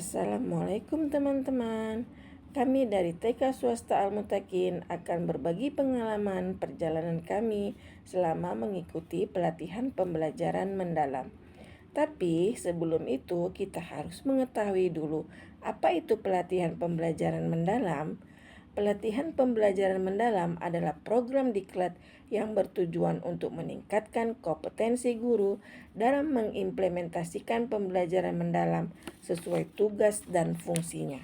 Assalamualaikum teman-teman. Kami dari TK Swasta Al-Mutakin akan berbagi pengalaman perjalanan kami selama mengikuti pelatihan pembelajaran mendalam. Tapi sebelum itu kita harus mengetahui dulu apa itu pelatihan pembelajaran mendalam. Pelatihan pembelajaran mendalam adalah program diklat yang bertujuan untuk meningkatkan kompetensi guru dalam mengimplementasikan pembelajaran mendalam sesuai tugas dan fungsinya.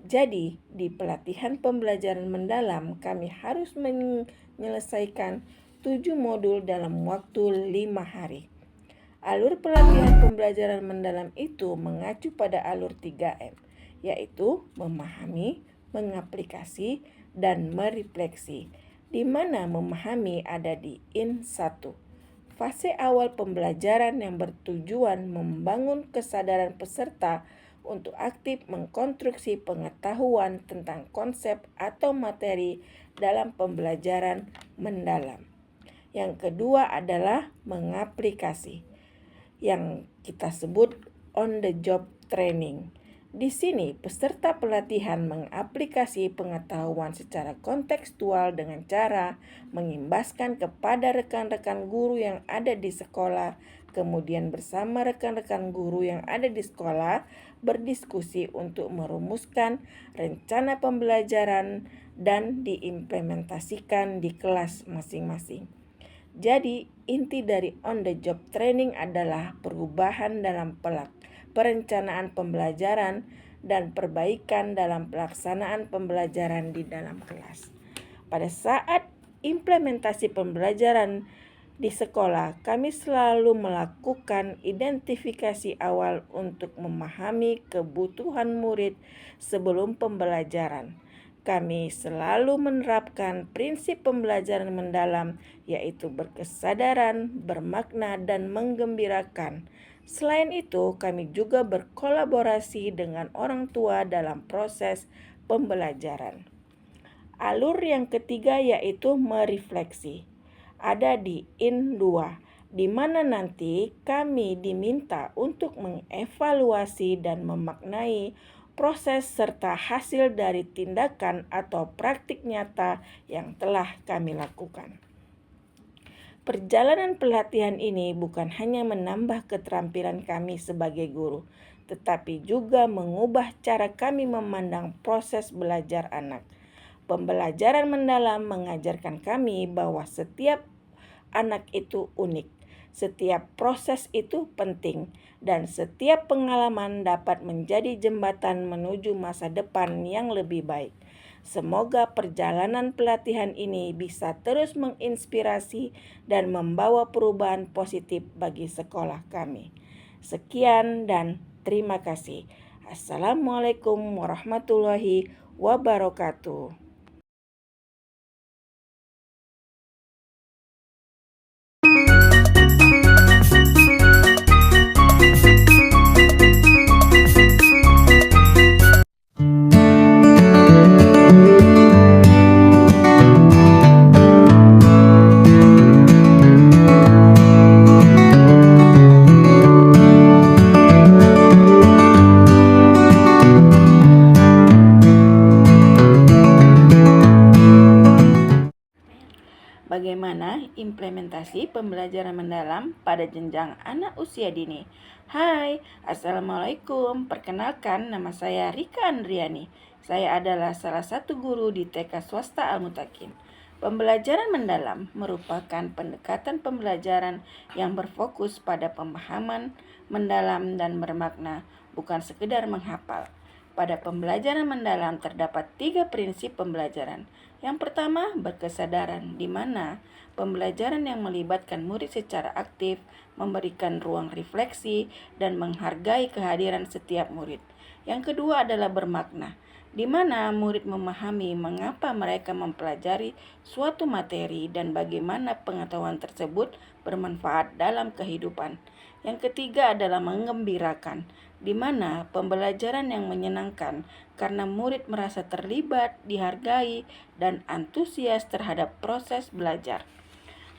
Jadi, di pelatihan pembelajaran mendalam kami harus menyelesaikan 7 modul dalam waktu 5 hari. Alur pelatihan pembelajaran mendalam itu mengacu pada alur 3M, yaitu memahami, mengaplikasi, dan merefleksi, di mana memahami ada di IN1. Fase awal pembelajaran yang bertujuan membangun kesadaran peserta untuk aktif mengkonstruksi pengetahuan tentang konsep atau materi dalam pembelajaran mendalam. Yang kedua adalah mengaplikasi, yang kita sebut on the job training. Di sini, peserta pelatihan mengaplikasi pengetahuan secara kontekstual dengan cara mengimbaskan kepada rekan-rekan guru yang ada di sekolah, kemudian bersama rekan-rekan guru yang ada di sekolah berdiskusi untuk merumuskan rencana pembelajaran dan diimplementasikan di kelas masing-masing. Jadi, inti dari on the job training adalah perubahan dalam perencanaan pembelajaran dan perbaikan dalam pelaksanaan pembelajaran di dalam kelas. Pada saat implementasi pembelajaran di sekolah, kami selalu melakukan identifikasi awal untuk memahami kebutuhan murid sebelum pembelajaran. Kami selalu menerapkan prinsip pembelajaran mendalam, yaitu berkesadaran, bermakna, dan menggembirakan. Selain itu, kami juga berkolaborasi dengan orang tua dalam proses pembelajaran. Alur yang ketiga yaitu merefleksi. Ada di IN2, di mana nanti kami diminta untuk mengevaluasi dan memaknai proses serta hasil dari tindakan atau praktik nyata yang telah kami lakukan. Perjalanan pelatihan ini bukan hanya menambah keterampilan kami sebagai guru, tetapi juga mengubah cara kami memandang proses belajar anak. Pembelajaran mendalam mengajarkan kami bahwa setiap anak itu unik, setiap proses itu penting, dan setiap pengalaman dapat menjadi jembatan menuju masa depan yang lebih baik. Semoga perjalanan pelatihan ini bisa terus menginspirasi dan membawa perubahan positif bagi sekolah kami. Sekian dan terima kasih. Assalamualaikum warahmatullahi wabarakatuh. Bagaimana implementasi pembelajaran mendalam pada jenjang anak usia dini? Hai, Assalamualaikum. Perkenalkan, nama saya Rika Andriani. Saya adalah salah satu guru di TK Swasta Al-Mutakin. Pembelajaran mendalam merupakan pendekatan pembelajaran yang berfokus pada pemahaman mendalam dan bermakna, bukan sekedar menghafal. Pada pembelajaran mendalam terdapat 3 prinsip pembelajaran. Yang pertama, berkesadaran, di mana pembelajaran yang melibatkan murid secara aktif, memberikan ruang refleksi, dan menghargai kehadiran setiap murid. Yang kedua adalah bermakna, di mana murid memahami mengapa mereka mempelajari suatu materi dan bagaimana pengetahuan tersebut bermanfaat dalam kehidupan. Yang ketiga adalah menggembirakan, di mana pembelajaran yang menyenangkan karena murid merasa terlibat, dihargai, dan antusias terhadap proses belajar.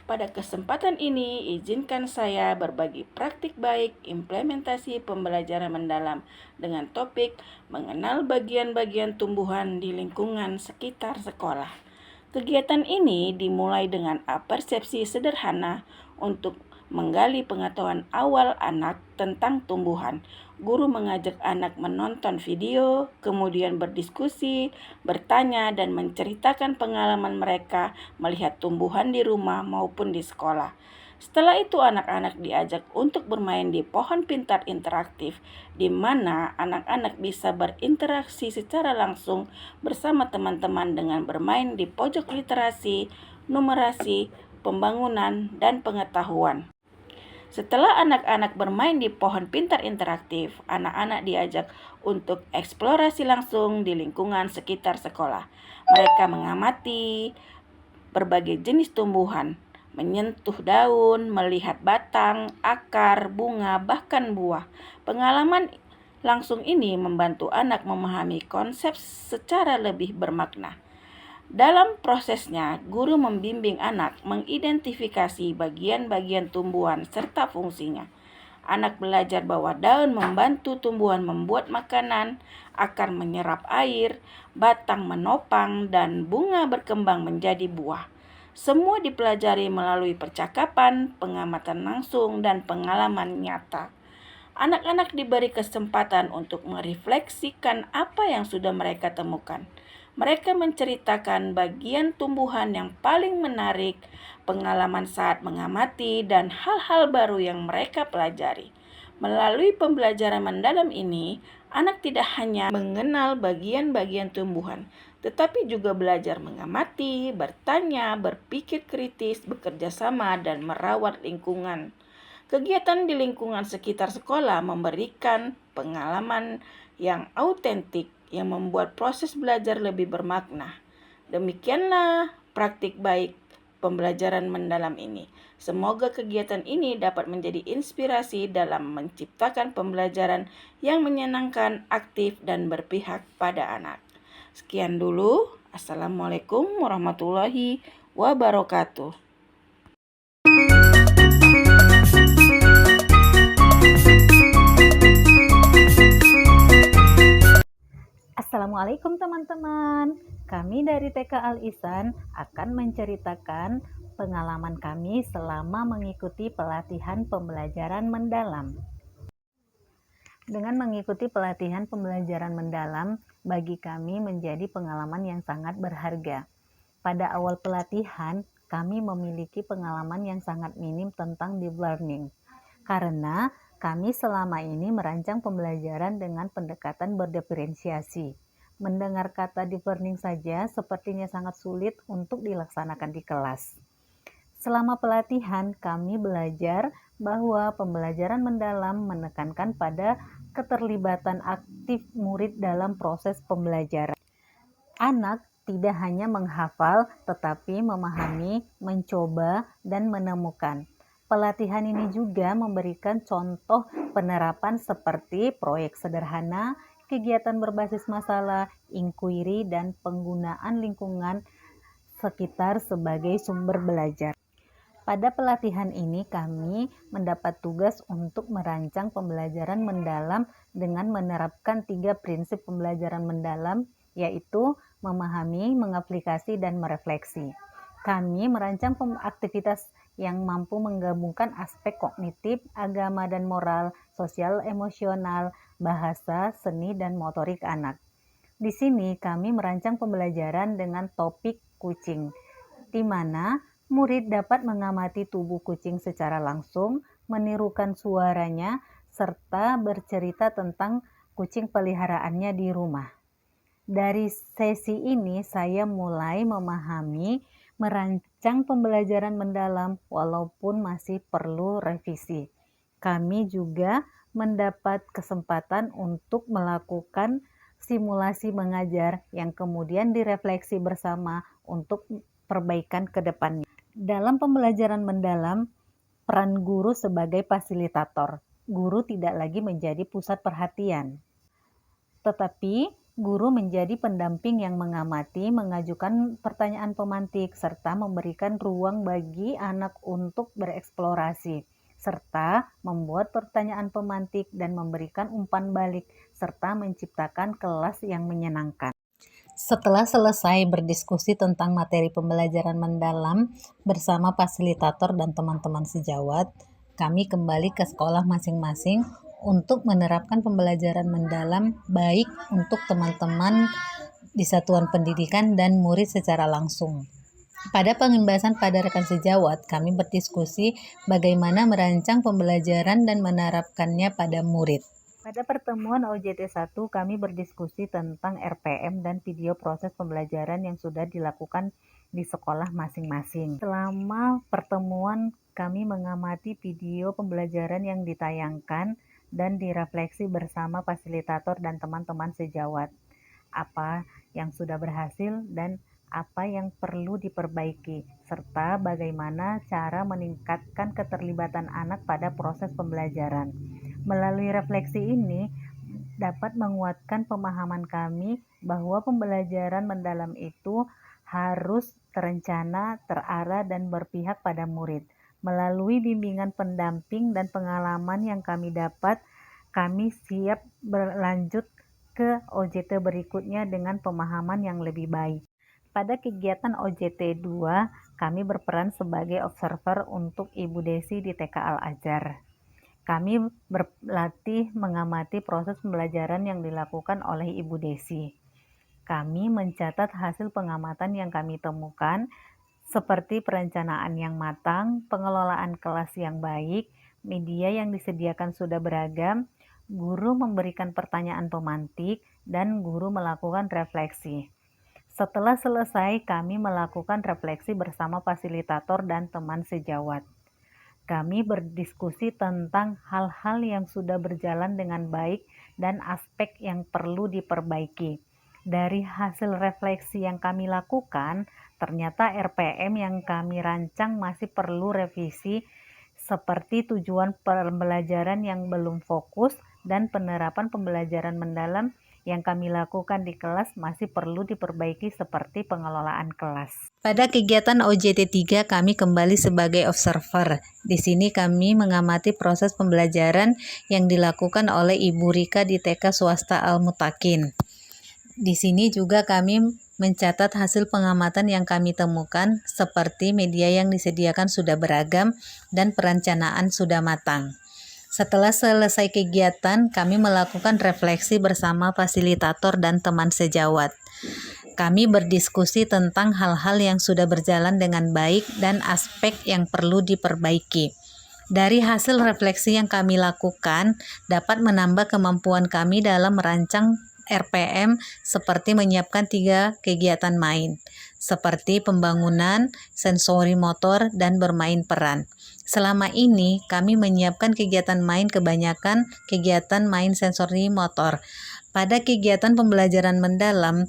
Pada kesempatan ini, izinkan saya berbagi praktik baik implementasi pembelajaran mendalam dengan topik mengenal bagian-bagian tumbuhan di lingkungan sekitar sekolah. Kegiatan ini dimulai dengan persepsi sederhana untuk menggali pengetahuan awal anak tentang tumbuhan. Guru mengajak anak menonton video, kemudian berdiskusi, bertanya, dan menceritakan pengalaman mereka melihat tumbuhan di rumah maupun di sekolah. Setelah itu anak-anak diajak untuk bermain di pohon pintar interaktif, di mana anak-anak bisa berinteraksi secara langsung bersama teman-teman dengan bermain di pojok literasi, numerasi, pembangunan, dan pengetahuan. Setelah anak-anak bermain di pohon pintar interaktif, anak-anak diajak untuk eksplorasi langsung di lingkungan sekitar sekolah. Mereka mengamati berbagai jenis tumbuhan, menyentuh daun, melihat batang, akar, bunga, bahkan buah. Pengalaman langsung ini membantu anak memahami konsep secara lebih bermakna. Dalam prosesnya, guru membimbing anak mengidentifikasi bagian-bagian tumbuhan serta fungsinya. Anak belajar bahwa daun membantu tumbuhan membuat makanan, akar menyerap air, batang menopang, dan bunga berkembang menjadi buah. Semua dipelajari melalui percakapan, pengamatan langsung, dan pengalaman nyata. Anak-anak diberi kesempatan untuk merefleksikan apa yang sudah mereka temukan. Mereka menceritakan bagian tumbuhan yang paling menarik, pengalaman saat mengamati, dan hal-hal baru yang mereka pelajari. Melalui pembelajaran mendalam ini, anak tidak hanya mengenal bagian-bagian tumbuhan, tetapi juga belajar mengamati, bertanya, berpikir kritis, bekerja sama, dan merawat lingkungan. Kegiatan di lingkungan sekitar sekolah memberikan pengalaman yang autentik yang membuat proses belajar lebih bermakna. Demikianlah praktik baik pembelajaran mendalam ini. Semoga kegiatan ini dapat menjadi inspirasi dalam menciptakan pembelajaran yang menyenangkan, aktif, dan berpihak pada anak. Sekian dulu. Assalamualaikum warahmatullahi wabarakatuh. Assalamualaikum teman-teman. Kami dari TK Al-Ihsan akan menceritakan pengalaman kami selama mengikuti pelatihan pembelajaran mendalam. Dengan mengikuti pelatihan pembelajaran mendalam, bagi kami menjadi pengalaman yang sangat berharga. Pada awal pelatihan, kami memiliki pengalaman yang sangat minim tentang deep learning. Karena kami selama ini merancang pembelajaran dengan pendekatan berdiferensiasi. Mendengar kata deep learning saja sepertinya sangat sulit untuk dilaksanakan di kelas. Selama pelatihan, kami belajar bahwa pembelajaran mendalam menekankan pada keterlibatan aktif murid dalam proses pembelajaran. Anak tidak hanya menghafal, tetapi memahami, mencoba, dan menemukan. Pelatihan ini juga memberikan contoh penerapan seperti proyek sederhana, kegiatan berbasis masalah, inquiry, dan penggunaan lingkungan sekitar sebagai sumber belajar. Pada pelatihan ini kami mendapat tugas untuk merancang pembelajaran mendalam dengan menerapkan 3 prinsip pembelajaran mendalam, yaitu memahami, mengaplikasi, dan merefleksi. Kami merancang aktivitas yang mampu menggabungkan aspek kognitif, agama dan moral, sosial emosional, bahasa, seni, dan motorik anak. Di sini kami merancang pembelajaran dengan topik kucing, di mana murid dapat mengamati tubuh kucing secara langsung, menirukan suaranya, serta bercerita tentang kucing peliharaannya di rumah. Dari sesi ini saya mulai memahami, merancang pembelajaran mendalam walaupun masih perlu revisi. Kami juga mendapat kesempatan untuk melakukan simulasi mengajar yang kemudian direfleksi bersama untuk perbaikan ke depannya. Dalam pembelajaran mendalam, peran guru sebagai fasilitator. Guru tidak lagi menjadi pusat perhatian, tetapi Guru menjadi pendamping yang mengamati, mengajukan pertanyaan pemantik, serta memberikan ruang bagi anak untuk bereksplorasi, serta membuat pertanyaan pemantik dan memberikan umpan balik, serta menciptakan kelas yang menyenangkan. Setelah selesai berdiskusi tentang materi pembelajaran mendalam bersama fasilitator dan teman-teman sejawat, kami kembali ke sekolah masing-masing untuk menerapkan pembelajaran mendalam baik untuk teman-teman di satuan pendidikan dan murid secara langsung. Pada pembahasan pada rekan sejawat, kami berdiskusi bagaimana merancang pembelajaran dan menerapkannya pada murid. Pada pertemuan OJT 1, kami berdiskusi tentang RPM dan video proses pembelajaran yang sudah dilakukan di sekolah masing-masing. Selama pertemuan, kami mengamati video pembelajaran yang ditayangkan dan direfleksi bersama fasilitator dan teman-teman sejawat. Apa yang sudah berhasil dan apa yang perlu diperbaiki, serta bagaimana cara meningkatkan keterlibatan anak pada proses pembelajaran. Melalui refleksi ini, dapat menguatkan pemahaman kami bahwa pembelajaran mendalam itu harus terencana, terarah, dan berpihak pada murid. Melalui bimbingan pendamping dan pengalaman yang kami dapat, kami siap berlanjut ke OJT berikutnya dengan pemahaman yang lebih baik. Pada kegiatan OJT 2, kami berperan sebagai observer untuk Ibu Desi di TK Al-Azhar. Kami berlatih mengamati proses pembelajaran yang dilakukan oleh Ibu Desi. Kami mencatat hasil pengamatan yang kami temukan, seperti perencanaan yang matang, pengelolaan kelas yang baik, media yang disediakan sudah beragam, guru memberikan pertanyaan pemantik, dan guru melakukan refleksi. Setelah selesai, kami melakukan refleksi bersama fasilitator dan teman sejawat. Kami berdiskusi tentang hal-hal yang sudah berjalan dengan baik dan aspek yang perlu diperbaiki. Dari hasil refleksi yang kami lakukan, ternyata RPM yang kami rancang masih perlu revisi, seperti tujuan pembelajaran yang belum fokus dan penerapan pembelajaran mendalam yang kami lakukan di kelas masih perlu diperbaiki seperti pengelolaan kelas. Pada kegiatan OJT 3 kami kembali sebagai observer. Di sini kami mengamati proses pembelajaran yang dilakukan oleh Ibu Rika di TK Swasta Al-Mutakin. Di sini juga kami mencatat hasil pengamatan yang kami temukan, seperti media yang disediakan sudah beragam dan perencanaan sudah matang. Setelah selesai kegiatan, kami melakukan refleksi bersama fasilitator dan teman sejawat. Kami berdiskusi tentang hal-hal yang sudah berjalan dengan baik dan aspek yang perlu diperbaiki. Dari hasil refleksi yang kami lakukan, dapat menambah kemampuan kami dalam merancang RPM seperti menyiapkan 3 kegiatan main, seperti pembangunan, sensori motor, dan bermain peran. Selama ini, kami menyiapkan kegiatan main kebanyakan kegiatan main sensori motor. Pada kegiatan pembelajaran mendalam,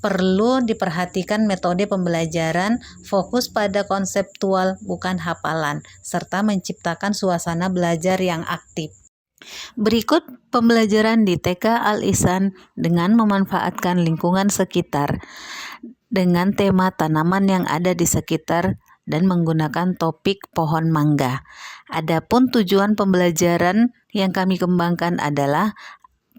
perlu diperhatikan metode pembelajaran, fokus pada konseptual bukan hafalan, serta menciptakan suasana belajar yang aktif. Berikut pembelajaran di TK Al-Ihsan dengan memanfaatkan lingkungan sekitar dengan tema tanaman yang ada di sekitar dan menggunakan topik pohon mangga. Adapun tujuan pembelajaran yang kami kembangkan adalah: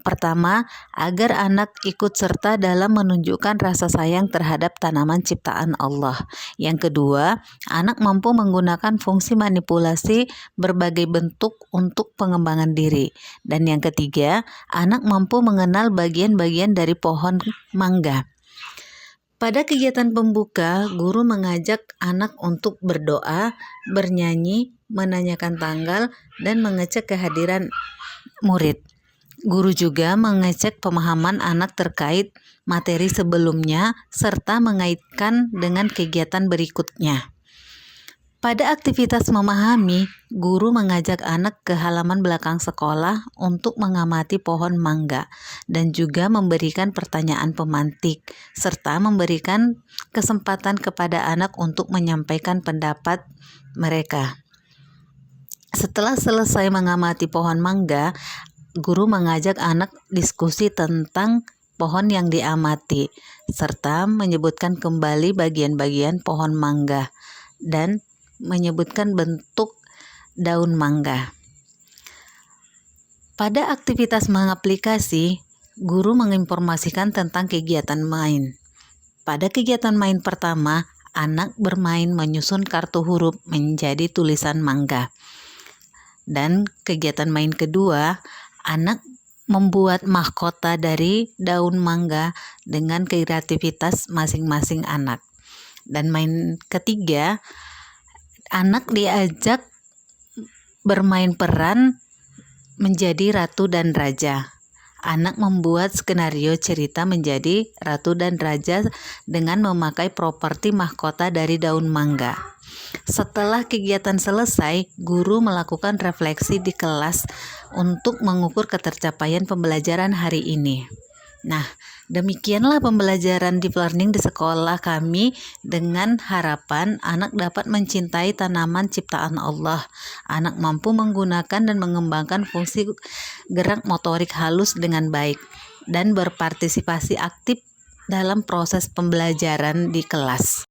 pertama, agar anak ikut serta dalam menunjukkan rasa sayang terhadap tanaman ciptaan Allah. Yang kedua, anak mampu menggunakan fungsi manipulasi berbagai bentuk untuk pengembangan diri. Dan yang ketiga, anak mampu mengenal bagian-bagian dari pohon mangga. Pada kegiatan pembuka, guru mengajak anak untuk berdoa, bernyanyi, menanyakan tanggal, dan mengecek kehadiran murid. Guru juga mengecek pemahaman anak terkait materi sebelumnya serta mengaitkan dengan kegiatan berikutnya. Pada aktivitas memahami, guru mengajak anak ke halaman belakang sekolah untuk mengamati pohon mangga dan juga memberikan pertanyaan pemantik serta memberikan kesempatan kepada anak untuk menyampaikan pendapat mereka. Setelah selesai mengamati pohon mangga, guru mengajak anak diskusi tentang pohon yang diamati, serta menyebutkan kembali bagian-bagian pohon mangga dan menyebutkan bentuk daun mangga. Pada aktivitas mengaplikasi, guru menginformasikan tentang kegiatan main. Pada kegiatan main pertama, anak bermain menyusun kartu huruf menjadi tulisan mangga. Dan kegiatan main kedua, anak membuat mahkota dari daun mangga dengan kreativitas masing-masing anak. Dan main ketiga, anak diajak bermain peran menjadi ratu dan raja. Anak membuat skenario cerita menjadi ratu dan raja dengan memakai properti mahkota dari daun mangga. Setelah kegiatan selesai, guru melakukan refleksi di kelas untuk mengukur ketercapaian pembelajaran hari ini. Nah, demikianlah pembelajaran deep learning di sekolah kami dengan harapan anak dapat mencintai tanaman ciptaan Allah. Anak mampu menggunakan dan mengembangkan fungsi gerak motorik halus dengan baik dan berpartisipasi aktif dalam proses pembelajaran di kelas.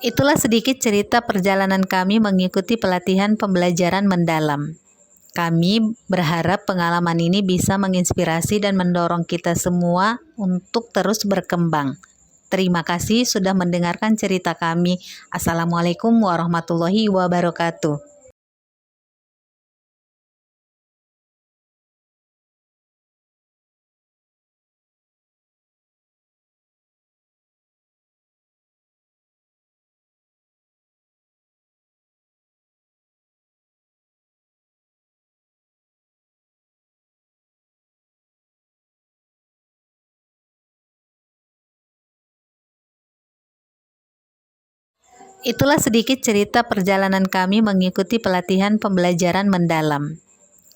Itulah sedikit cerita perjalanan kami mengikuti pelatihan pembelajaran mendalam. Kami berharap pengalaman ini bisa menginspirasi dan mendorong kita semua untuk terus berkembang. Terima kasih sudah mendengarkan cerita kami. Assalamualaikum warahmatullahi wabarakatuh. Itulah sedikit cerita perjalanan kami mengikuti pelatihan pembelajaran mendalam.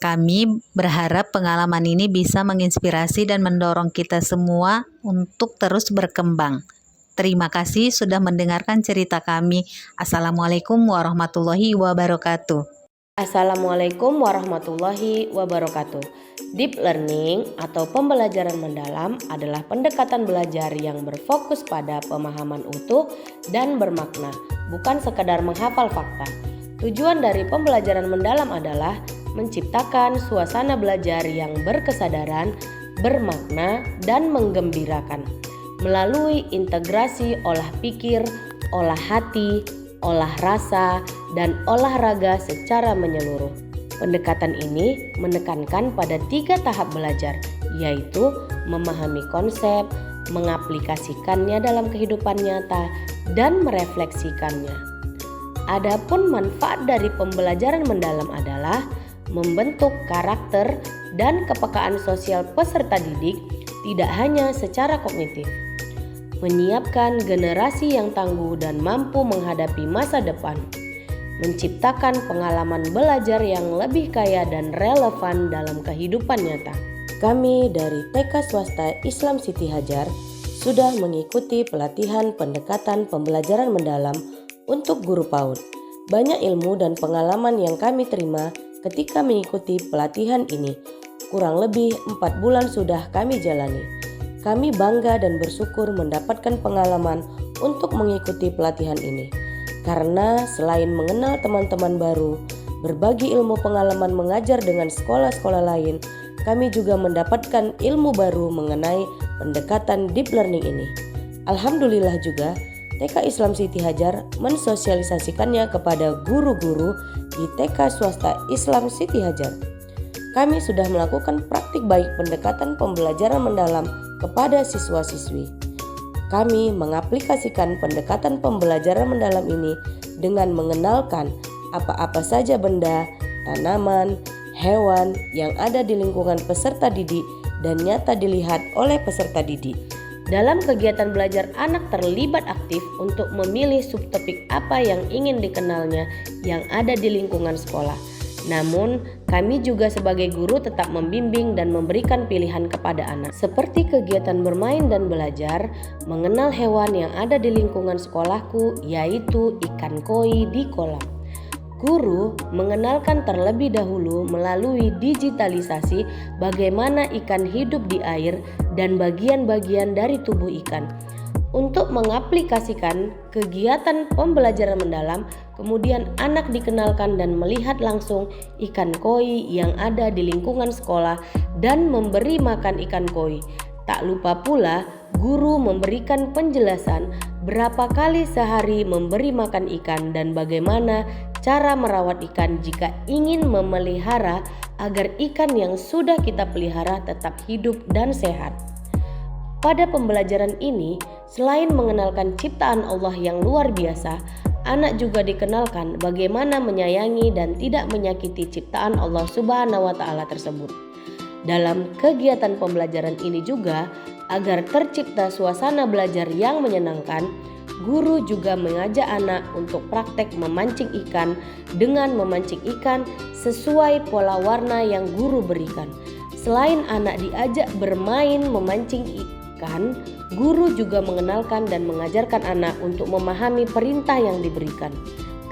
Kami berharap pengalaman ini bisa menginspirasi dan mendorong kita semua untuk terus berkembang. Terima kasih sudah mendengarkan cerita kami. Assalamualaikum warahmatullahi wabarakatuh. Assalamualaikum warahmatullahi wabarakatuh. Deep learning atau pembelajaran mendalam adalah pendekatan belajar yang berfokus pada pemahaman utuh dan bermakna, bukan sekadar menghafal fakta. Tujuan dari pembelajaran mendalam adalah menciptakan suasana belajar yang berkesadaran, bermakna, dan menggembirakan melalui integrasi olah pikir, olah hati, olah rasa, dan olahraga secara menyeluruh. Pendekatan ini menekankan pada 3 tahap belajar, yaitu memahami konsep, mengaplikasikannya dalam kehidupan nyata, dan merefleksikannya. Adapun manfaat dari pembelajaran mendalam adalah membentuk karakter dan kepekaan sosial peserta didik tidak hanya secara kognitif, menyiapkan generasi yang tangguh dan mampu menghadapi masa depan, menciptakan pengalaman belajar yang lebih kaya dan relevan dalam kehidupan nyata. Kami dari TK Swasta Islam Siti Hajar sudah mengikuti pelatihan pendekatan pembelajaran mendalam untuk guru PAUD. Banyak ilmu dan pengalaman yang kami terima ketika mengikuti pelatihan ini. Kurang lebih 4 bulan sudah kami jalani. Kami bangga dan bersyukur mendapatkan pengalaman untuk mengikuti pelatihan ini. Karena selain mengenal teman-teman baru, berbagi ilmu pengalaman mengajar dengan sekolah-sekolah lain, kami juga mendapatkan ilmu baru mengenai pendekatan deep learning ini. Alhamdulillah juga, TK Islam Siti Hajar mensosialisasikannya kepada guru-guru di TK Swasta Islam Siti Hajar. Kami sudah melakukan praktik baik pendekatan pembelajaran mendalam kepada siswa-siswi. Kami mengaplikasikan pendekatan pembelajaran mendalam ini dengan mengenalkan apa-apa saja benda, tanaman, hewan yang ada di lingkungan peserta didik dan nyata dilihat oleh peserta didik. Dalam kegiatan belajar, anak terlibat aktif untuk memilih subtopik apa yang ingin dikenalnya yang ada di lingkungan sekolah. Namun, kami juga sebagai guru tetap membimbing dan memberikan pilihan kepada anak, seperti kegiatan bermain dan belajar, mengenal hewan yang ada di lingkungan sekolahku, yaitu ikan koi di kolam. Guru mengenalkan terlebih dahulu melalui digitalisasi bagaimana ikan hidup di air dan bagian-bagian dari tubuh ikan. Untuk mengaplikasikan kegiatan pembelajaran mendalam, kemudian anak dikenalkan dan melihat langsung ikan koi yang ada di lingkungan sekolah dan memberi makan ikan koi. Tak lupa pula guru memberikan penjelasan berapa kali sehari memberi makan ikan dan bagaimana cara merawat ikan jika ingin memelihara agar ikan yang sudah kita pelihara tetap hidup dan sehat. Pada pembelajaran ini, selain mengenalkan ciptaan Allah yang luar biasa, anak juga dikenalkan bagaimana menyayangi dan tidak menyakiti ciptaan Allah Subhanahu wa Ta'ala tersebut. Dalam kegiatan pembelajaran ini juga, agar tercipta suasana belajar yang menyenangkan, guru juga mengajak anak untuk praktek memancing ikan dengan memancing ikan sesuai pola warna yang guru berikan. Selain anak diajak bermain memancing ikan, guru juga mengenalkan dan mengajarkan anak untuk memahami perintah yang diberikan.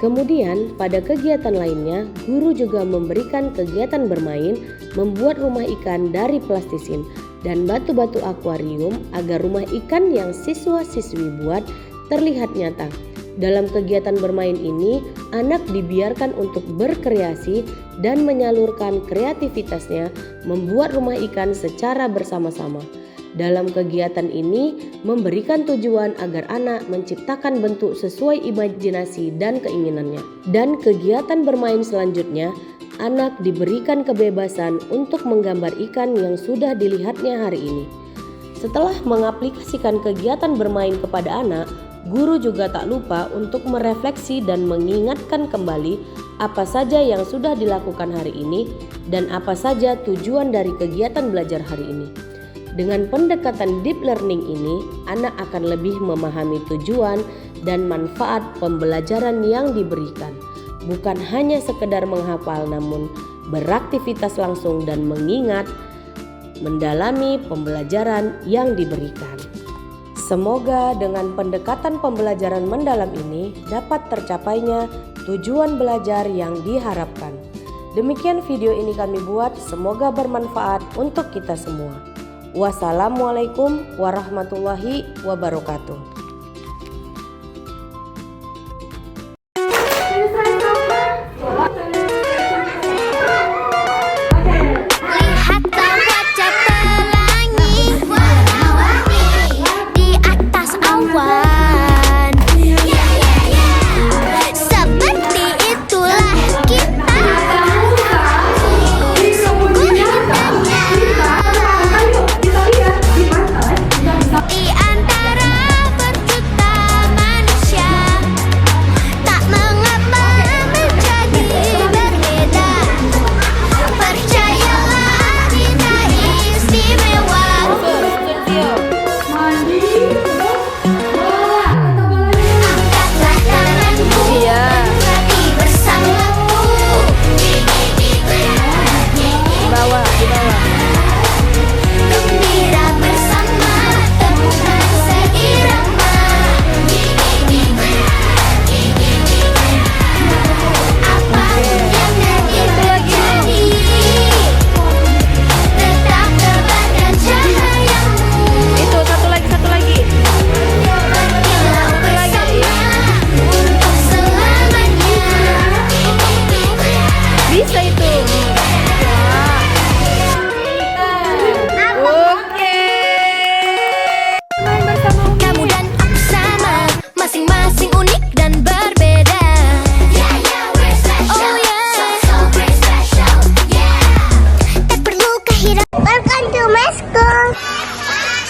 Kemudian pada kegiatan lainnya, guru juga memberikan kegiatan bermain membuat rumah ikan dari plastisin dan batu-batu akuarium agar rumah ikan yang siswa-siswi buat terlihat nyata. Dalam kegiatan bermain ini, anak dibiarkan untuk berkreasi dan menyalurkan kreativitasnya membuat rumah ikan secara bersama-sama. Dalam kegiatan ini memberikan tujuan agar anak menciptakan bentuk sesuai imajinasi dan keinginannya. Dan kegiatan bermain selanjutnya, anak diberikan kebebasan untuk menggambar ikan yang sudah dilihatnya hari ini. Setelah mengaplikasikan kegiatan bermain kepada anak, guru juga tak lupa untuk merefleksi dan mengingatkan kembali apa saja yang sudah dilakukan hari ini dan apa saja tujuan dari kegiatan belajar hari ini. Dengan pendekatan deep learning ini, anak akan lebih memahami tujuan dan manfaat pembelajaran yang diberikan. Bukan hanya sekedar menghafal, namun beraktivitas langsung dan mengingat, mendalami pembelajaran yang diberikan. Semoga dengan pendekatan pembelajaran mendalam ini dapat tercapainya tujuan belajar yang diharapkan. Demikian video ini kami buat, semoga bermanfaat untuk kita semua. Wassalamualaikum warahmatullahi wabarakatuh.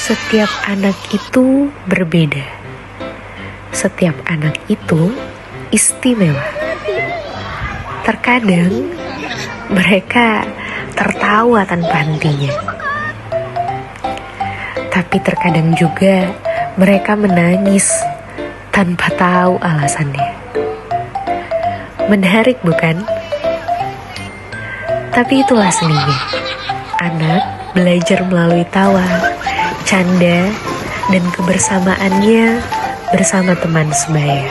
Setiap anak itu berbeda. Setiap anak itu istimewa. Terkadang mereka tertawa tanpa hentinya. Tapi terkadang juga mereka menangis tanpa tahu alasannya. Menarik bukan? Tapi itulah seninya. Anak belajar melalui tawa, canda, dan kebersamaannya bersama teman sebaya.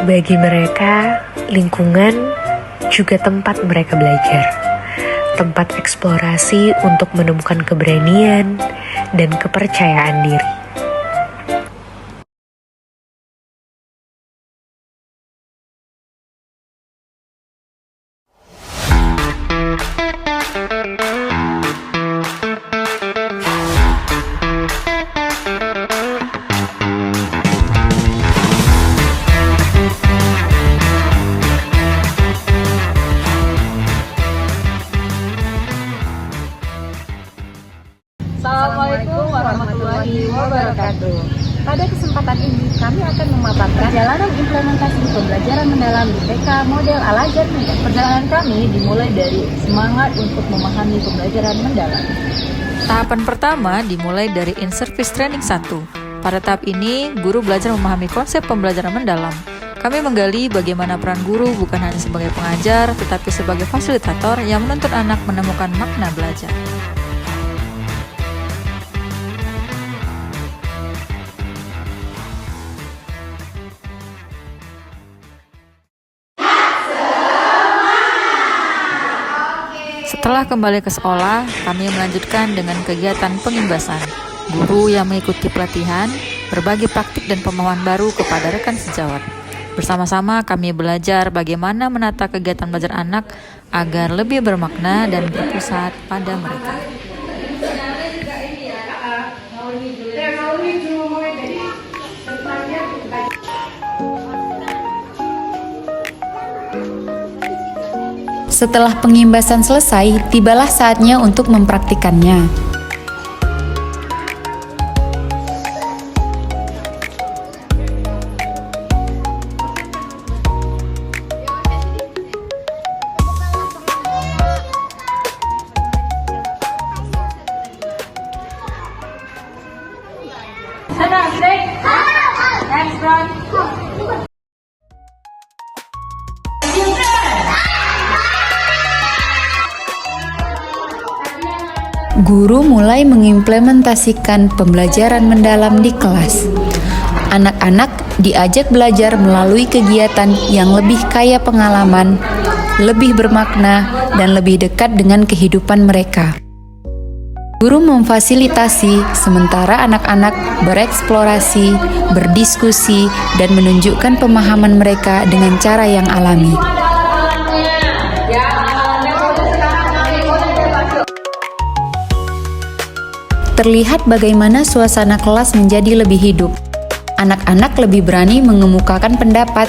Bagi mereka, lingkungan juga tempat mereka belajar. Tempat eksplorasi untuk menemukan keberanian dan kepercayaan diri. Assalamualaikum warahmatullahi wabarakatuh. Pada kesempatan ini kami akan memaparkan perjalanan implementasi pembelajaran mendalam di TK model Al-Azhar Medan. Perjalanan kami dimulai dari semangat untuk memahami pembelajaran mendalam. Tahapan pertama dimulai dari In-Service Training 1. Pada tahap ini, guru belajar memahami konsep pembelajaran mendalam. Kami menggali bagaimana peran guru bukan hanya sebagai pengajar, tetapi sebagai fasilitator yang menuntut anak menemukan makna belajar. Setelah kembali ke sekolah, kami melanjutkan dengan kegiatan pengimbasan. Guru yang mengikuti pelatihan, berbagi praktik dan pemahaman baru kepada rekan sejawat. Bersama-sama kami belajar bagaimana menata kegiatan belajar anak agar lebih bermakna dan berpusat pada mereka. Setelah pengimbasan selesai, tibalah saatnya untuk mempraktikannya. Guru mulai mengimplementasikan pembelajaran mendalam di kelas. Anak-anak diajak belajar melalui kegiatan yang lebih kaya pengalaman, lebih bermakna, dan lebih dekat dengan kehidupan mereka. Guru memfasilitasi sementara anak-anak bereksplorasi, berdiskusi, dan menunjukkan pemahaman mereka dengan cara yang alami. Terlihat bagaimana suasana kelas menjadi lebih hidup. Anak-anak lebih berani mengemukakan pendapat,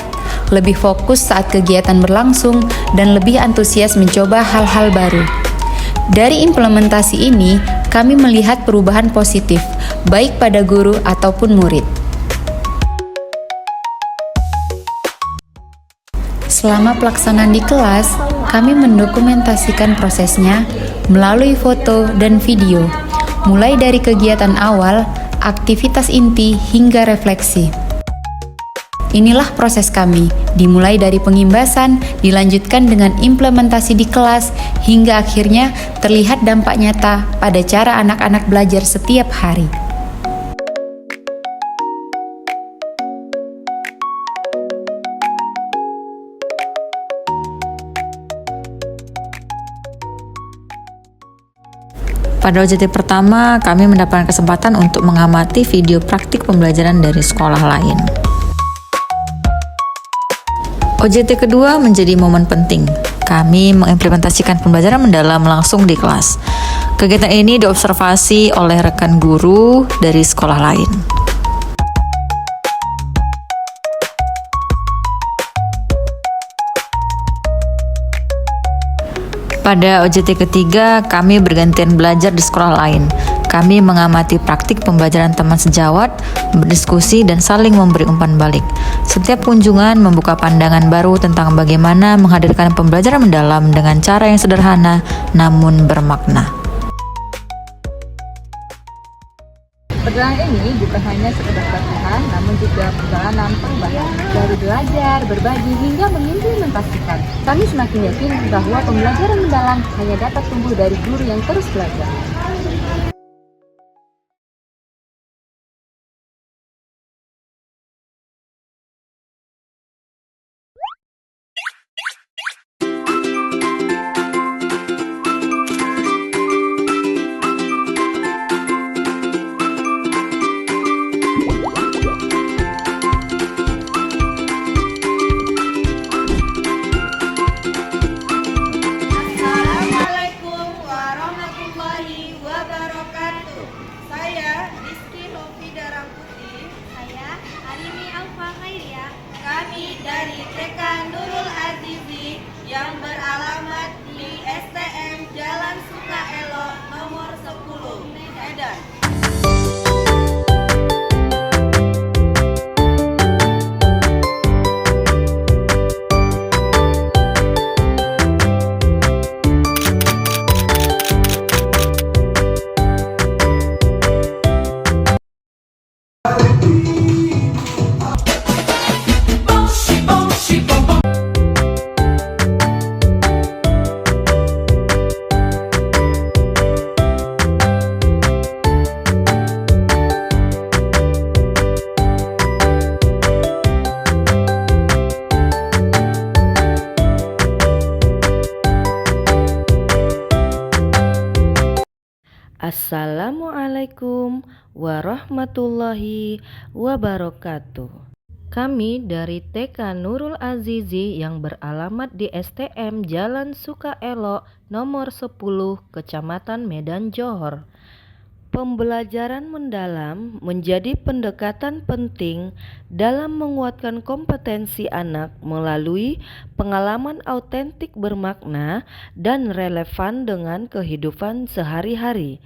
lebih fokus saat kegiatan berlangsung, dan lebih antusias mencoba hal-hal baru. Dari implementasi ini, kami melihat perubahan positif, baik pada guru ataupun murid. Selama pelaksanaan di kelas, kami mendokumentasikan prosesnya melalui foto dan video, mulai dari kegiatan awal, aktivitas inti, hingga refleksi. Inilah proses kami, dimulai dari pengimbasan, dilanjutkan dengan implementasi di kelas, hingga akhirnya terlihat dampak nyata pada cara anak-anak belajar setiap hari. Pada OJT pertama, kami mendapatkan kesempatan untuk mengamati video praktik pembelajaran dari sekolah lain. OJT kedua menjadi momen penting. Kami mengimplementasikan pembelajaran mendalam langsung di kelas. Kegiatan ini diobservasi oleh rekan guru dari sekolah lain. Pada OJT ketiga, kami bergantian belajar di sekolah lain. Kami mengamati praktik pembelajaran teman sejawat, berdiskusi, dan saling memberi umpan balik. Setiap kunjungan membuka pandangan baru tentang bagaimana menghadirkan pembelajaran mendalam dengan cara yang sederhana namun bermakna. Perjalanan ini bukan hanya sekedar pelatihan, namun juga perjalanan perubahan. Dari belajar, berbagi, hingga mengimplementasikan. Kami semakin yakin bahwa pembelajaran mendalam hanya dapat tumbuh dari guru yang terus belajar. Assalamualaikum warahmatullahi wabarakatuh. Kami dari TK Nurul Azizi yang beralamat di STM Jalan Sukaelo nomor 10 Kecamatan Medan Johor. Pembelajaran mendalam menjadi pendekatan penting dalam menguatkan kompetensi anak melalui pengalaman autentik bermakna dan relevan dengan kehidupan sehari-hari.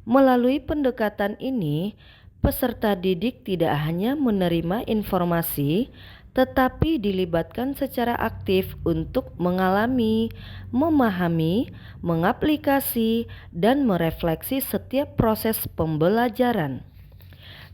Melalui pendekatan ini, peserta didik tidak hanya menerima informasi, tetapi dilibatkan secara aktif untuk mengalami, memahami, mengaplikasi, dan merefleksi setiap proses pembelajaran.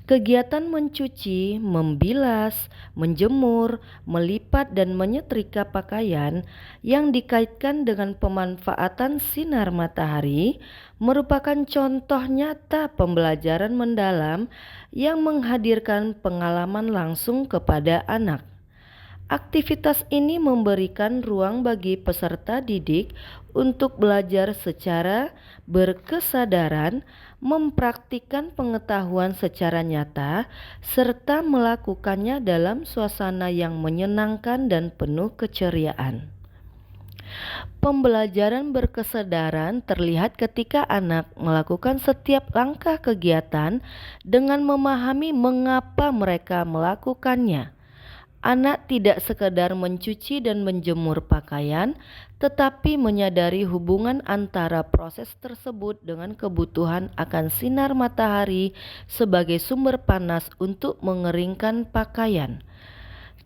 Kegiatan mencuci, membilas, menjemur, melipat, dan menyetrika pakaian yang dikaitkan dengan pemanfaatan sinar matahari merupakan contoh nyata pembelajaran mendalam yang menghadirkan pengalaman langsung kepada anak. Aktivitas ini memberikan ruang bagi peserta didik untuk belajar secara berkesadaran, mempraktikkan pengetahuan secara nyata, serta melakukannya dalam suasana yang menyenangkan dan penuh keceriaan. Pembelajaran berkesadaran terlihat ketika anak melakukan setiap langkah kegiatan dengan memahami mengapa mereka melakukannya. Anak tidak sekedar mencuci dan menjemur pakaian, tetapi menyadari hubungan antara proses tersebut dengan kebutuhan akan sinar matahari sebagai sumber panas untuk mengeringkan pakaian.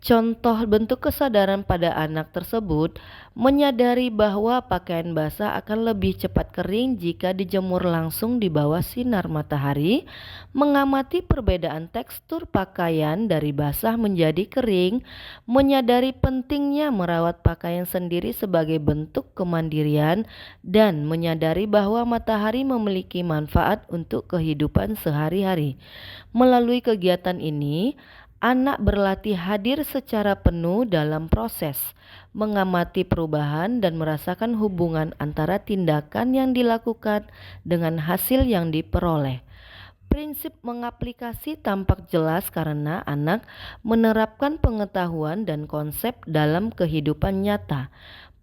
Contoh bentuk kesadaran pada anak tersebut menyadari bahwa pakaian basah akan lebih cepat kering jika dijemur langsung di bawah sinar matahari, mengamati perbedaan tekstur pakaian dari basah menjadi kering, menyadari pentingnya merawat pakaian sendiri sebagai bentuk kemandirian, dan menyadari bahwa matahari memiliki manfaat untuk kehidupan sehari-hari. Melalui kegiatan ini, anak berlatih hadir secara penuh dalam proses, mengamati perubahan dan merasakan hubungan antara tindakan yang dilakukan dengan hasil yang diperoleh. Prinsip mengaplikasi tampak jelas karena anak menerapkan pengetahuan dan konsep dalam kehidupan nyata.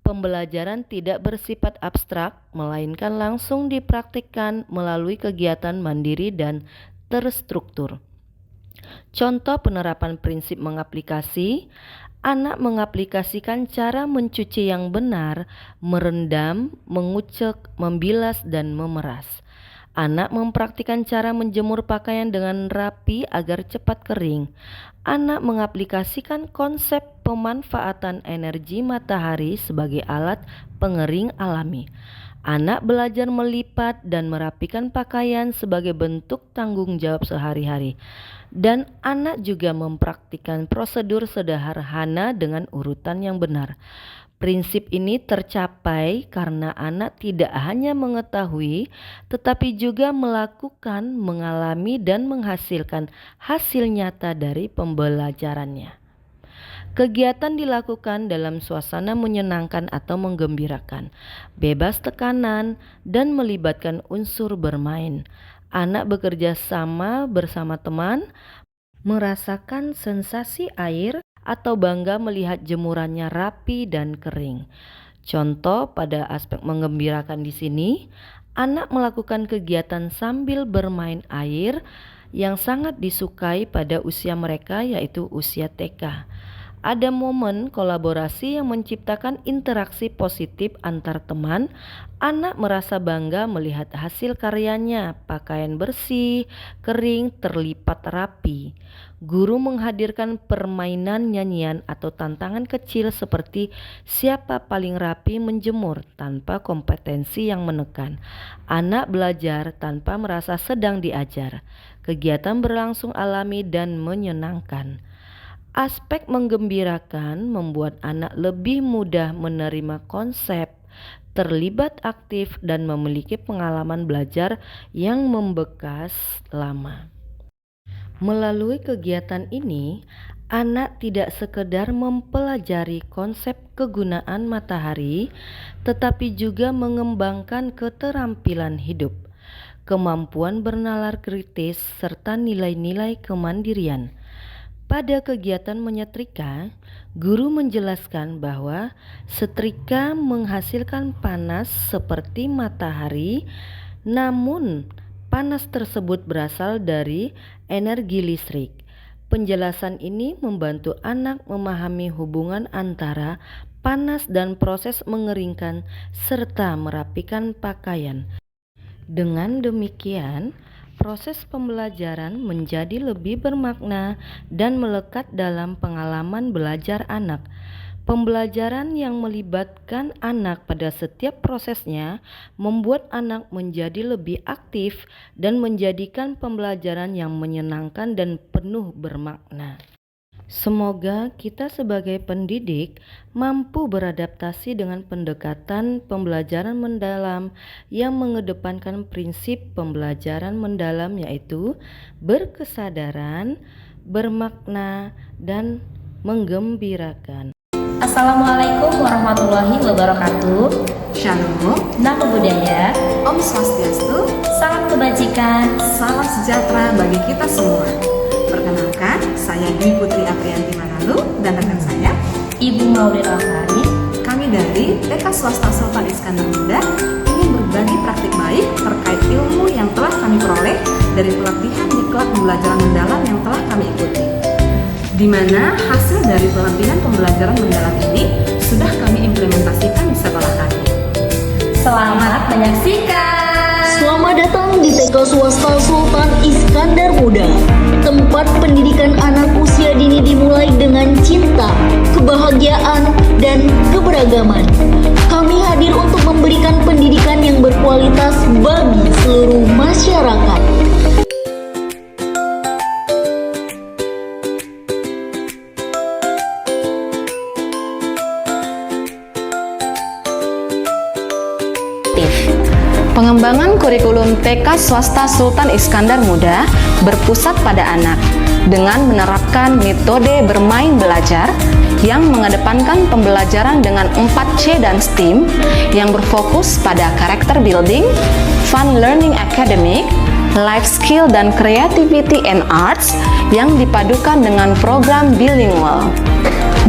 Pembelajaran tidak bersifat abstrak, melainkan langsung dipraktikkan melalui kegiatan mandiri dan terstruktur. Contoh penerapan prinsip mengaplikasi: anak mengaplikasikan cara mencuci yang benar, merendam, mengucek, membilas, dan memeras. Anak mempraktikkan cara menjemur pakaian dengan rapi agar cepat kering. Anak mengaplikasikan konsep pemanfaatan energi matahari sebagai alat pengering alami. Anak belajar melipat dan merapikan pakaian sebagai bentuk tanggung jawab sehari-hari. Dan anak juga mempraktikkan prosedur sederhana dengan urutan yang benar. Prinsip ini tercapai karena anak tidak hanya mengetahui, tetapi juga melakukan, mengalami, dan menghasilkan hasil nyata dari pembelajarannya. Kegiatan dilakukan dalam suasana menyenangkan atau menggembirakan, bebas tekanan, dan melibatkan unsur bermain. Anak bekerja sama bersama teman, merasakan sensasi air, atau bangga melihat jemurannya rapi dan kering. Contoh pada aspek menggembirakan di sini, anak melakukan kegiatan sambil bermain air yang sangat disukai pada usia mereka, yaitu usia TK. Ada momen kolaborasi yang menciptakan interaksi positif antar teman. Anak merasa bangga melihat hasil karyanya, pakaian bersih, kering, terlipat rapi. Guru menghadirkan permainan nyanyian atau tantangan kecil seperti siapa paling rapi menjemur tanpa kompetensi yang menekan. Anak belajar tanpa merasa sedang diajar. Kegiatan berlangsung alami dan menyenangkan. Aspek menggembirakan membuat anak lebih mudah menerima konsep, terlibat aktif, dan memiliki pengalaman belajar yang membekas lama. Melalui kegiatan ini, anak tidak sekedar mempelajari konsep kegunaan matahari, tetapi juga mengembangkan keterampilan hidup. kemampuan bernalar kritis, serta nilai-nilai kemandirian. Pada kegiatan menyetrika, guru menjelaskan bahwa setrika menghasilkan panas seperti matahari, namun panas tersebut berasal dari energi listrik. Penjelasan ini membantu anak memahami hubungan antara panas dan proses mengeringkan serta merapikan pakaian. Dengan demikian, proses pembelajaran menjadi lebih bermakna dan melekat dalam pengalaman belajar anak. Pembelajaran yang melibatkan anak pada setiap prosesnya membuat anak menjadi lebih aktif dan menjadikan pembelajaran yang menyenangkan dan penuh bermakna. Semoga kita sebagai pendidik mampu beradaptasi dengan pendekatan pembelajaran mendalam yang mengedepankan prinsip pembelajaran mendalam, yaitu berkesadaran, bermakna, dan menggembirakan. Assalamualaikum warahmatullahi wabarakatuh. Shalom, Namo Buddhaya, Om Swastiastu, salam kebajikan. salam sejahtera bagi kita semua. Perkenalkan, saya Dwi Putri Aprianti Manalu dan rekan saya, Ibu Maudie Alfari. kami dari TK Swasta Sultan Iskandar Muda ingin berbagi praktik baik terkait ilmu yang telah kami peroleh dari pelatihan diklat pembelajaran mendalam yang telah kami ikuti. Di mana hasil dari pelatihan pembelajaran mendalam ini sudah kami implementasikan di sekolah kami. Selamat menyaksikan. Selamat datang di TK Swasta Sultan Iskandar Muda. Tempat pendidikan anak usia dini dimulai dengan cinta, kebahagiaan, dan keberagaman. Kami hadir untuk memberikan pendidikan yang berkualitas bagi seluruh masyarakat. Pengembangan kurikulum TK Swasta Sultan Iskandar Muda berpusat pada anak dengan menerapkan metode bermain belajar yang mengedepankan pembelajaran dengan 4C dan STEAM yang berfokus pada character building, fun learning academic, life skill dan creativity and arts yang dipadukan dengan program bilingual.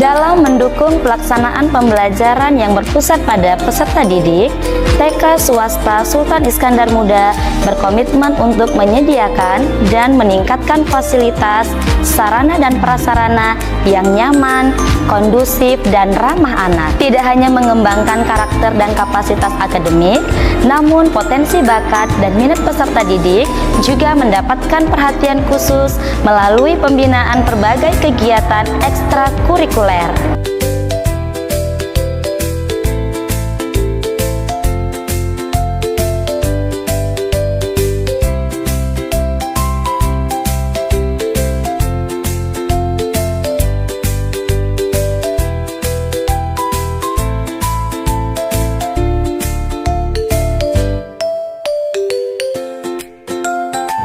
Dalam mendukung pelaksanaan pembelajaran yang berpusat pada peserta didik, TK Swasta Sultan Iskandar Muda berkomitmen untuk menyediakan dan meningkatkan fasilitas, sarana dan prasarana yang nyaman, kondusif, dan ramah anak. Tidak hanya mengembangkan karakter dan kapasitas akademik, namun potensi bakat dan minat peserta didik juga mendapatkan perhatian khusus melalui pembinaan berbagai kegiatan ekstrakurikuler.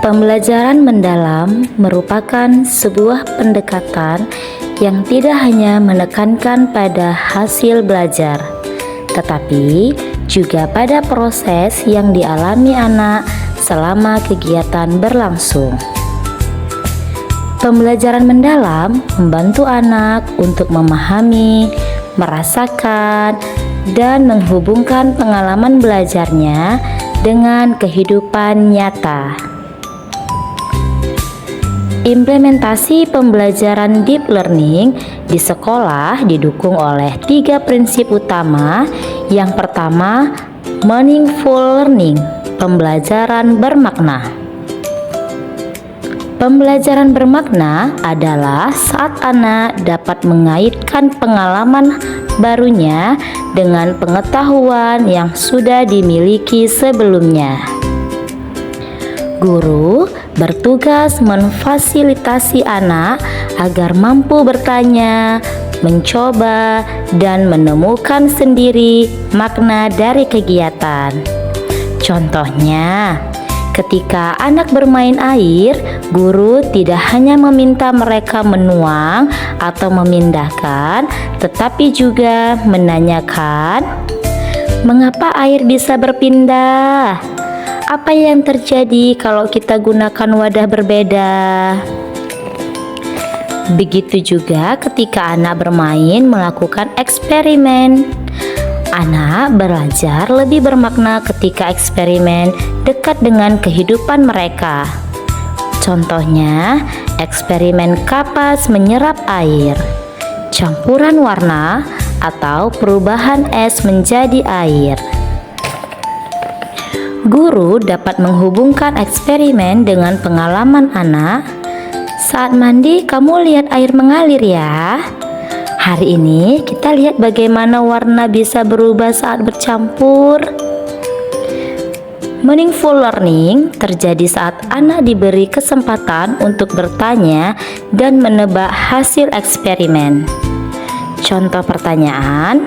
Pembelajaran mendalam merupakan sebuah pendekatan yang tidak hanya menekankan pada hasil belajar, tetapi juga pada proses yang dialami anak selama kegiatan berlangsung. Pembelajaran mendalam membantu anak untuk memahami, merasakan, dan menghubungkan pengalaman belajarnya dengan kehidupan nyata. Implementasi pembelajaran deep learning di sekolah didukung oleh 3 prinsip utama. Yang pertama, meaningful learning, pembelajaran bermakna. Pembelajaran bermakna adalah saat anak dapat mengaitkan pengalaman barunya dengan pengetahuan yang sudah dimiliki sebelumnya. Guru bertugas memfasilitasi anak agar mampu bertanya, mencoba, dan menemukan sendiri makna dari kegiatan. Contohnya, ketika anak bermain air, guru tidak hanya meminta mereka menuang atau memindahkan, tetapi juga menanyakan, "Mengapa air bisa berpindah? Apa yang terjadi kalau kita gunakan wadah berbeda? Begitu juga ketika anak bermain melakukan eksperimen. Anak belajar lebih bermakna ketika eksperimen dekat dengan kehidupan mereka. Contohnya, eksperimen kapas menyerap air, campuran warna, atau perubahan es menjadi air. Guru dapat menghubungkan eksperimen dengan pengalaman anak. Saat mandi, kamu lihat air mengalir ya. Hari ini kita lihat bagaimana warna bisa berubah saat bercampur. Meaningful learning terjadi saat anak diberi kesempatan untuk bertanya dan menebak hasil eksperimen. Contoh pertanyaan,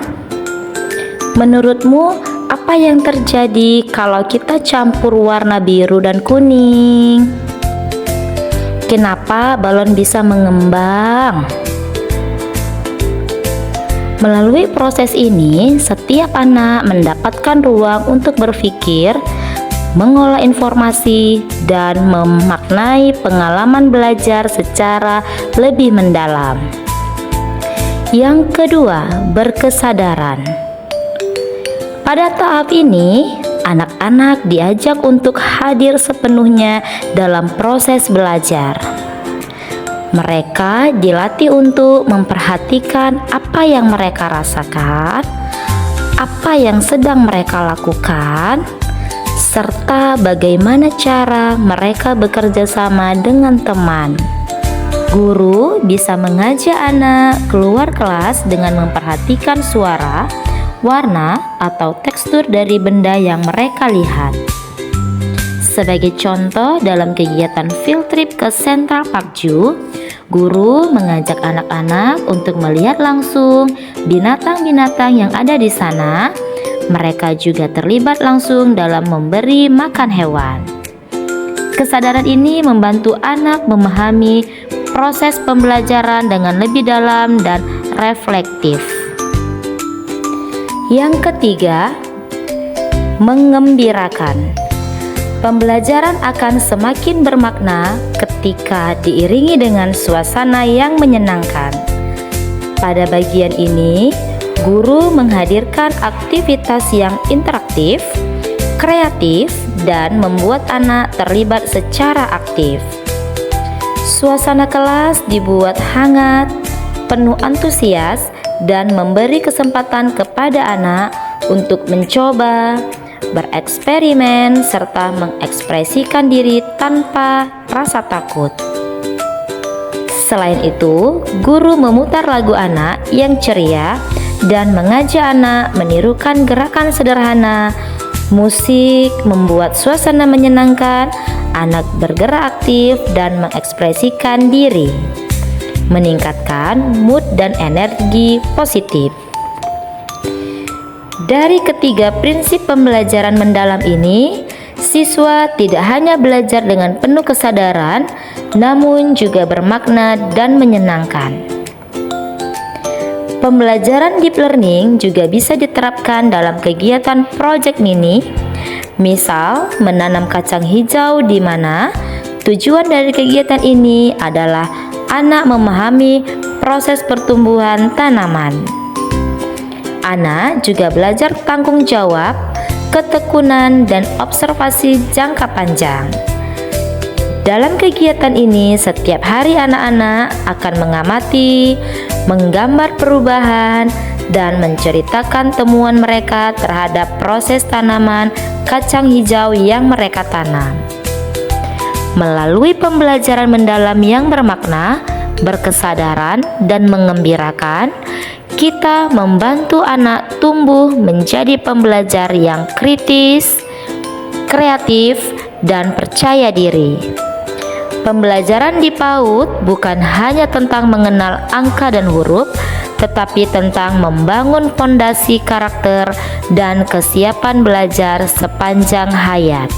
menurutmu apa yang terjadi kalau kita campur warna biru dan kuning? Kenapa balon bisa mengembang? Melalui proses ini, setiap anak mendapatkan ruang untuk berpikir, mengolah informasi, dan memaknai pengalaman belajar secara lebih mendalam. Yang kedua, berkesadaran. Pada tahap ini, anak-anak diajak untuk hadir sepenuhnya dalam proses belajar. Mereka dilatih untuk memperhatikan apa yang mereka rasakan, apa yang sedang mereka lakukan, serta bagaimana cara mereka bekerja sama dengan teman. Guru bisa mengajak anak keluar kelas dengan memperhatikan suara, warna, atau tekstur dari benda yang mereka lihat. Sebagai contoh, dalam kegiatan field trip ke Central Park Zoo, guru mengajak anak-anak untuk melihat langsung binatang-binatang yang ada di sana. Mereka juga terlibat langsung dalam memberi makan hewan. Kesadaran ini membantu anak memahami proses pembelajaran dengan lebih dalam dan reflektif. Yang ketiga, mengembirakan. Pembelajaran akan semakin bermakna ketika diiringi dengan suasana yang menyenangkan. Pada bagian ini, guru menghadirkan aktivitas yang interaktif, kreatif, dan membuat anak terlibat secara aktif. Suasana kelas dibuat hangat, penuh antusias, dan memberi kesempatan kepada anak untuk mencoba, bereksperimen, serta mengekspresikan diri tanpa rasa takut. Selain itu, guru memutar lagu anak yang ceria dan mengajak anak menirukan gerakan sederhana. Musik membuat suasana menyenangkan, anak bergerak aktif dan mengekspresikan diri, meningkatkan mood dan energi positif. Dari ketiga prinsip pembelajaran mendalam ini, siswa tidak hanya belajar dengan penuh kesadaran, namun juga bermakna dan menyenangkan. Pembelajaran deep learning juga bisa diterapkan dalam kegiatan project mini, misal menanam kacang hijau, di mana tujuan dari kegiatan ini adalah anak memahami proses pertumbuhan tanaman. Anak juga belajar tanggung jawab, ketekunan, dan observasi jangka panjang. Dalam kegiatan ini, setiap hari anak-anak akan mengamati, menggambar perubahan, dan menceritakan temuan mereka terhadap proses tanaman kacang hijau yang mereka tanam. Melalui pembelajaran mendalam yang bermakna, berkesadaran, dan mengembirakan, kita membantu anak tumbuh menjadi pembelajar yang kritis, kreatif, dan percaya diri. Pembelajaran di PAUD bukan hanya tentang mengenal angka dan huruf, tetapi tentang membangun fondasi karakter dan kesiapan belajar sepanjang hayat.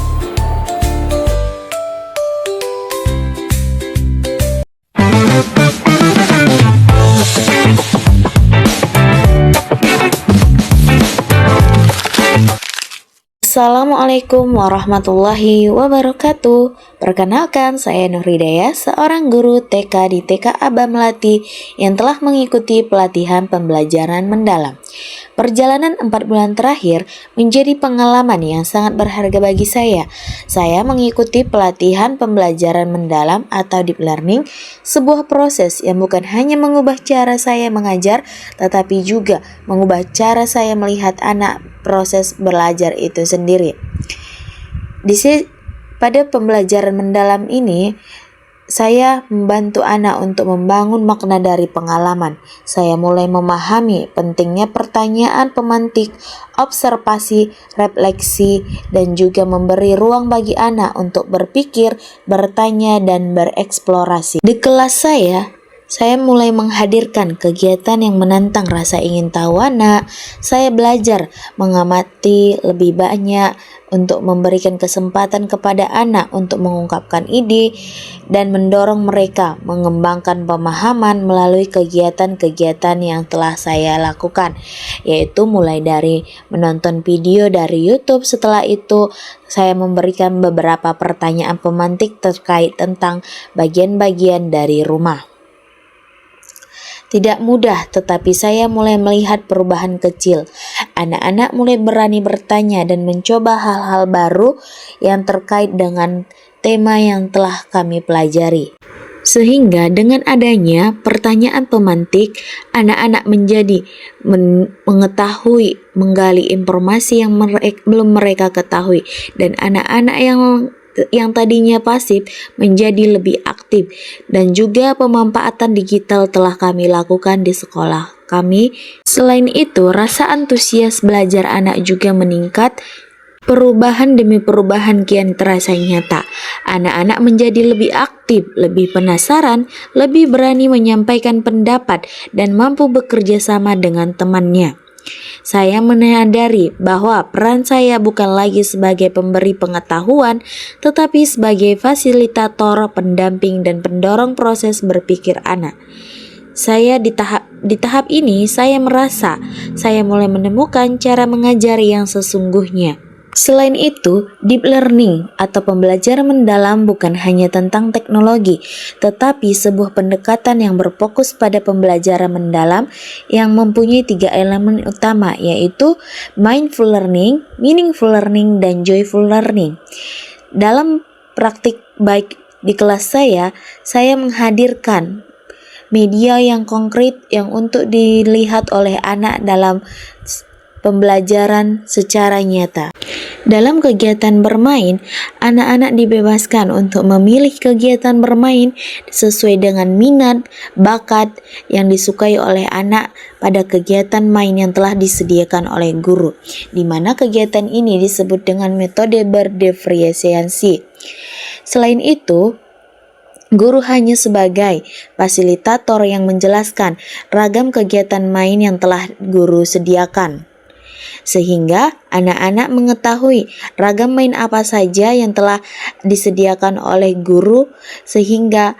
Assalamualaikum warahmatullahi wabarakatuh. Perkenalkan, saya Nur Hidayah, seorang guru TK di TK Aba Melati yang telah mengikuti pelatihan pembelajaran mendalam. Perjalanan 4 bulan terakhir menjadi pengalaman yang sangat berharga bagi saya. Saya mengikuti pelatihan pembelajaran mendalam atau deep learning, sebuah proses yang bukan hanya mengubah cara saya mengajar, tetapi juga mengubah cara saya melihat anak proses belajar itu sendiri. Pada pembelajaran mendalam ini, saya membantu anak untuk membangun makna dari pengalaman. Saya mulai memahami pentingnya pertanyaan pemantik, observasi, refleksi, dan juga memberi ruang bagi anak untuk berpikir, bertanya, dan bereksplorasi. Di kelas saya mulai menghadirkan kegiatan yang menantang rasa ingin tahu anak. Saya belajar mengamati lebih banyak untuk memberikan kesempatan kepada anak untuk mengungkapkan ide dan mendorong mereka mengembangkan pemahaman melalui kegiatan-kegiatan yang telah saya lakukan, yaitu mulai dari menonton video dari YouTube. Setelah itu saya memberikan beberapa pertanyaan pemantik terkait tentang bagian-bagian dari rumah. Tidak mudah, tetapi saya mulai melihat perubahan kecil. Anak-anak mulai berani bertanya dan mencoba hal-hal baru yang terkait dengan tema yang telah kami pelajari. Sehingga dengan adanya pertanyaan pemantik, anak-anak menjadi mengetahui, menggali informasi yang belum mereka ketahui, dan anak-anak yang tadinya pasif menjadi lebih aktif, dan juga pemanfaatan digital telah kami lakukan di sekolah kami. Selain itu, rasa antusias belajar anak juga meningkat. Perubahan demi perubahan kian terasa nyata. Anak-anak menjadi lebih aktif, lebih penasaran, lebih berani menyampaikan pendapat, dan mampu bekerja sama dengan temannya. Saya menyadari bahwa peran saya bukan lagi sebagai pemberi pengetahuan, tetapi sebagai fasilitator, pendamping, dan pendorong proses berpikir anak. Di tahap ini, saya merasa saya mulai menemukan cara mengajar yang sesungguhnya. Selain itu, deep learning atau pembelajaran mendalam bukan hanya tentang teknologi, tetapi sebuah pendekatan yang berfokus pada pembelajaran mendalam yang mempunyai 3 elemen utama, yaitu mindful learning, meaningful learning, dan joyful learning. Dalam praktik baik di kelas saya menghadirkan media yang konkret yang untuk dilihat oleh anak dalam pembelajaran secara nyata. Dalam kegiatan bermain, anak-anak dibebaskan untuk memilih kegiatan bermain sesuai dengan minat, bakat yang disukai oleh anak pada kegiatan main yang telah disediakan oleh guru, di mana kegiatan ini disebut dengan metode berdiferensiasi. Selain itu, guru hanya sebagai fasilitator yang menjelaskan ragam kegiatan main yang telah guru sediakan, sehingga anak-anak mengetahui ragam main apa saja yang telah disediakan oleh guru, sehingga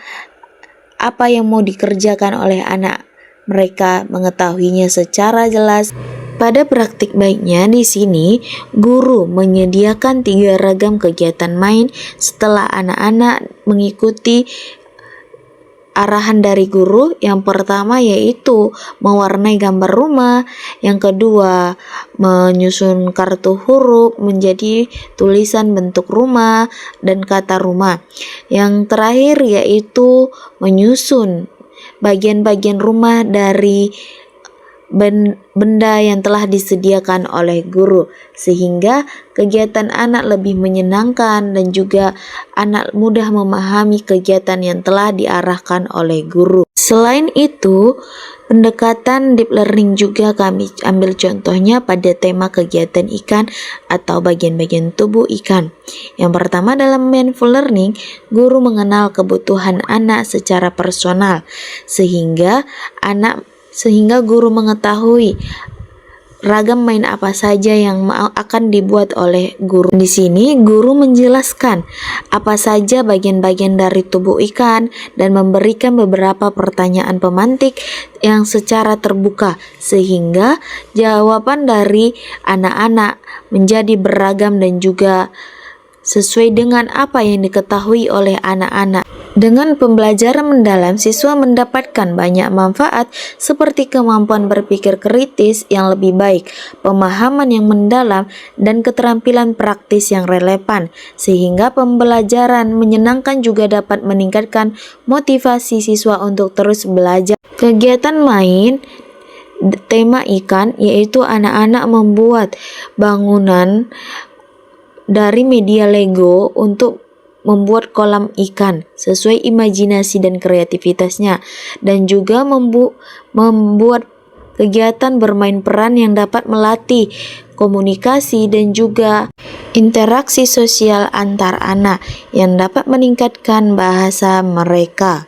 apa yang mau dikerjakan oleh anak mereka mengetahuinya secara jelas. Pada praktik baiknya di sini, guru menyediakan 3 ragam kegiatan main setelah anak-anak mengikuti arahan dari guru. Yang pertama yaitu mewarnai gambar rumah, yang kedua menyusun kartu huruf menjadi tulisan bentuk rumah dan kata rumah, yang terakhir yaitu menyusun bagian-bagian rumah dari benda yang telah disediakan oleh guru, sehingga kegiatan anak lebih menyenangkan dan juga anak mudah memahami kegiatan yang telah diarahkan oleh guru. Selain itu, pendekatan deep learning juga kami ambil contohnya pada tema kegiatan ikan atau bagian-bagian tubuh ikan. Yang pertama, dalam mindful learning, guru mengenal kebutuhan anak secara personal, sehingga guru mengetahui ragam main apa saja yang akan dibuat oleh guru. Di sini guru menjelaskan apa saja bagian-bagian dari tubuh ikan dan memberikan beberapa pertanyaan pemantik yang secara terbuka sehingga jawaban dari anak-anak menjadi beragam dan juga sesuai dengan apa yang diketahui oleh anak-anak. Dengan pembelajaran mendalam, siswa mendapatkan banyak manfaat seperti kemampuan berpikir kritis yang lebih baik, pemahaman yang mendalam, dan keterampilan praktis yang relevan, sehingga pembelajaran menyenangkan juga dapat meningkatkan motivasi siswa untuk terus belajar. Kegiatan main tema ikan yaitu anak-anak membuat bangunan dari media Lego untuk membuat kolam ikan sesuai imajinasi dan kreativitasnya, dan juga membuat kegiatan bermain peran yang dapat melatih komunikasi dan juga interaksi sosial antar anak yang dapat meningkatkan bahasa mereka.